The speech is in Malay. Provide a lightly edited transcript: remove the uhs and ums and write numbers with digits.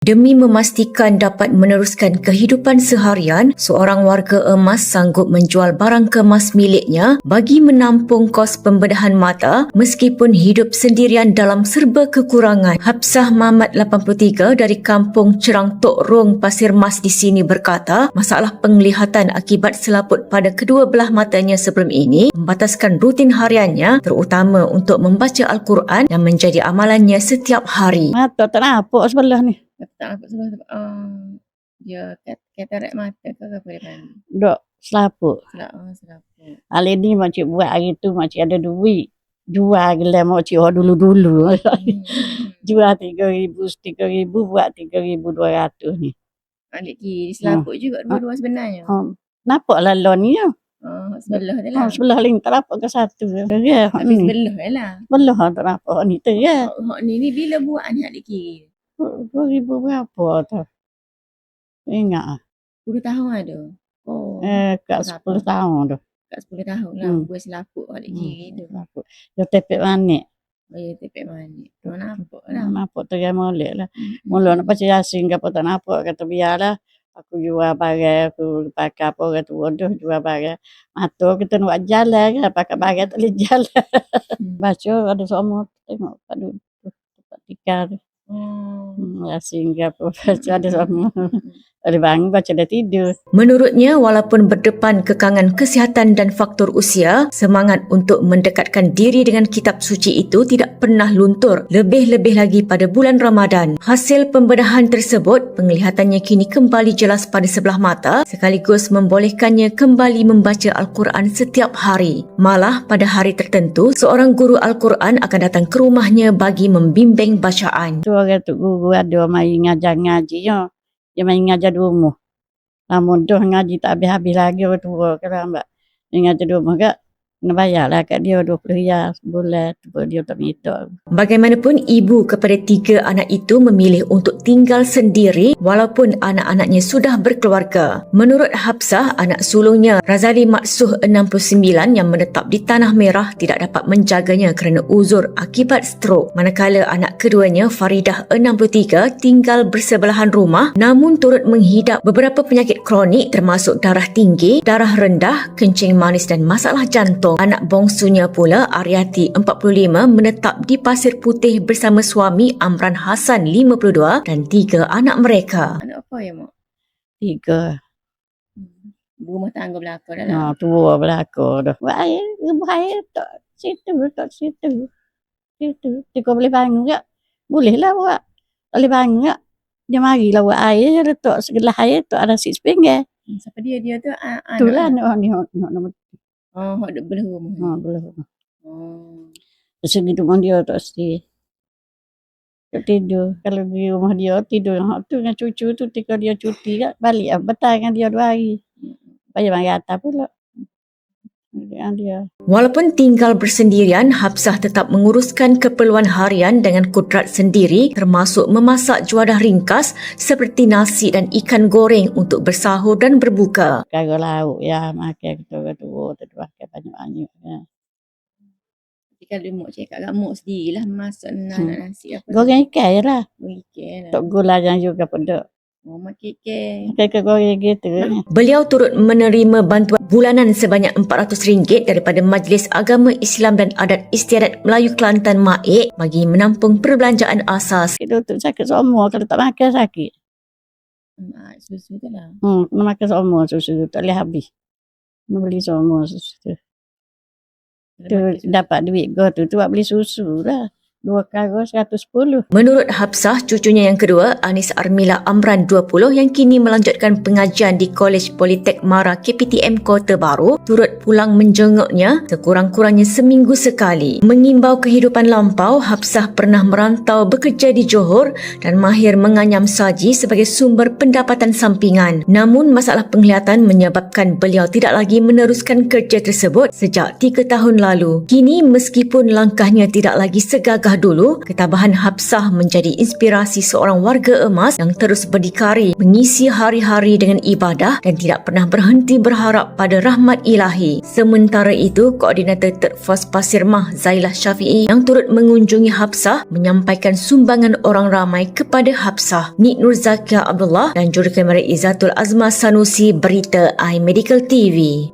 Demi memastikan dapat meneruskan kehidupan seharian, seorang warga emas sanggup menjual barang kemas miliknya bagi menampung kos pembedahan mata meskipun hidup sendirian dalam serba kekurangan. Hapsah Mamat 83 dari kampung Cerang Tok Rong, Pasir Mas di sini berkata, masalah penglihatan akibat selaput pada kedua belah matanya sebelum ini membataskan rutin hariannya, terutama untuk membaca Al-Quran yang menjadi amalannya setiap hari. Mata tak nampak sebelah ni. Tak nampak sebab dia katarak mata ke apa dia panggil? Dok selaput. Selaput. Hari ni makcik buat hari tu makcik ada duit. Jual gelam makcik dulu-dulu. Jual 3,000, 3,000 buat 3,200 ni. Adik kiri selaput juga dua-dua sebenarnya. Nampak lah lon ni ya. Sebelah dia lah. Sebelah lain tak nampak ke satu. Ya, Tapi sebelah dia lah. sebelah tak nampak ni tu ya. Hak ni bila buat ni adik kiri? 2,000 berapa tu? Ingat 10 tahun ada. Oh. kat 10 tahun tu. Kat 10 tahun lah. Buat selaput adik kiri tu. Dia tepek manik. Dia tepek manik. Tak nampak lah. Nampak tu yang molek lah. Mula nak baca Yasin ke apa tak nampak. Kata biarlah. Aku jual barang. Aku pakai apa. Kata bodoh jual barang. Mata kita nak buat jalan kan. Pakai barang tak boleh jalan. Baca ada semua. Tengok kat dulu. Tempat tikar tu. Yasin ke apa. Baca ada semua. Ada bangun baca dah tidur. Menurutnya, walaupun berdepan kekangan kesihatan dan faktor usia, semangat untuk mendekatkan diri dengan kitab suci itu tidak pernah luntur, lebih-lebih lagi pada bulan Ramadan. Hasil pembedahan tersebut, penglihatannya kini kembali jelas pada sebelah mata, sekaligus membolehkannya kembali membaca Al-Quran setiap hari. Malah, pada hari tertentu, seorang guru Al-Quran akan datang ke rumahnya bagi membimbing bacaan. Tu orang tu guru ada mai ngajar-ngaji ya. Dia main ngajar di rumah. Namun dah ngaji tak habis-habis lagi orang tua kalau mbak. Dia ngajar di rumah kak. Kena bayar lah kat dia 20 riyal sebulan. Dia tak minta. Bagaimanapun, ibu kepada 3 anak itu memilih untuk tinggal sendiri walaupun anak-anaknya sudah berkeluarga. Menurut Hapsah, anak sulungnya Razali Maksuh 69 yang menetap di Tanah Merah tidak dapat menjaganya kerana uzur akibat strok. Manakala anak keduanya Faridah 63 tinggal bersebelahan rumah namun turut menghidap beberapa penyakit kronik termasuk darah tinggi, darah rendah, kencing manis dan masalah jantung. Anak bongsunya pula, Aryati 45, menetap di Pasir Putih bersama suami Amran Hassan 52 dan 3 anak mereka. Anak apa ya, Mak? 3. Rumah tangga belakang dah lah. Tua belakang dah. Bahaya tak situ. Kau boleh bangun tak? Boleh lah buat. Tak boleh bangun tak? Dia marilah buat air. Dia letak segelas air tu ada sikit sepinggan. Siapa dia tu? Itulah anak ni. Hak duk belah rumah. Belah rumah. Segi rumah dia tak mesti. Tak tidur. Kalau di rumah dia tidur. Hak tu dengan cucu tu ketika dia cuti kan. Balik betah dengan dia 2 hari. Bayar mari atas pula. Dia. Walaupun tinggal bersendirian, Hapsah tetap menguruskan keperluan harian dengan kudrat sendiri termasuk memasak juadah ringkas seperti nasi dan ikan goreng untuk bersahur dan berbuka. Kagak lauk ya makan ketua-ketua tu pakai banyak-banyak ya. Kalau dia mak cakap kat mak sendirilah masak nasi apa. Goreng ikan je lah. Ikan lah. Tak gula yang juga pedak. Makan ikan. Pakai goreng gitu. Beliau turut menerima bantuan bulanan sebanyak RM400 daripada Majlis Agama Islam dan Adat Istiadat Melayu Kelantan MAIK bagi menampung perbelanjaan asas. Kita tu sakit semua kalau tak makan sakit. Susu tu lah. Kena makan semua susu tak boleh habis. Kena beli semua susu tu. Dapat duit go tu buat beli susu lah. 2 karung 110. Menurut Hapsah, cucunya yang kedua, Anis Armila Amran 20 yang kini melanjutkan pengajian di Kolej Politek Mara KPTM Kota Baru, turut pulang menjenguknya sekurang-kurangnya seminggu sekali. Mengimbau kehidupan lampau, Hapsah pernah merantau bekerja di Johor dan mahir menganyam saji sebagai sumber pendapatan sampingan. Namun masalah penglihatan menyebabkan beliau tidak lagi meneruskan kerja tersebut sejak 3 tahun lalu. Kini meskipun langkahnya tidak lagi segagah kisah dulu, ketabahan Hafsah menjadi inspirasi seorang warga emas yang terus berdikari mengisi hari-hari dengan ibadah dan tidak pernah berhenti berharap pada rahmat ilahi. Sementara itu, Koordinator Third Force Pasir Mah Zailah Syafiee yang turut mengunjungi Hafsah menyampaikan sumbangan orang ramai kepada Hafsah. Nik Nur Zakia Abdullah dan Jurukamera Izzatul Azma Sanusi, Berita iMedical TV.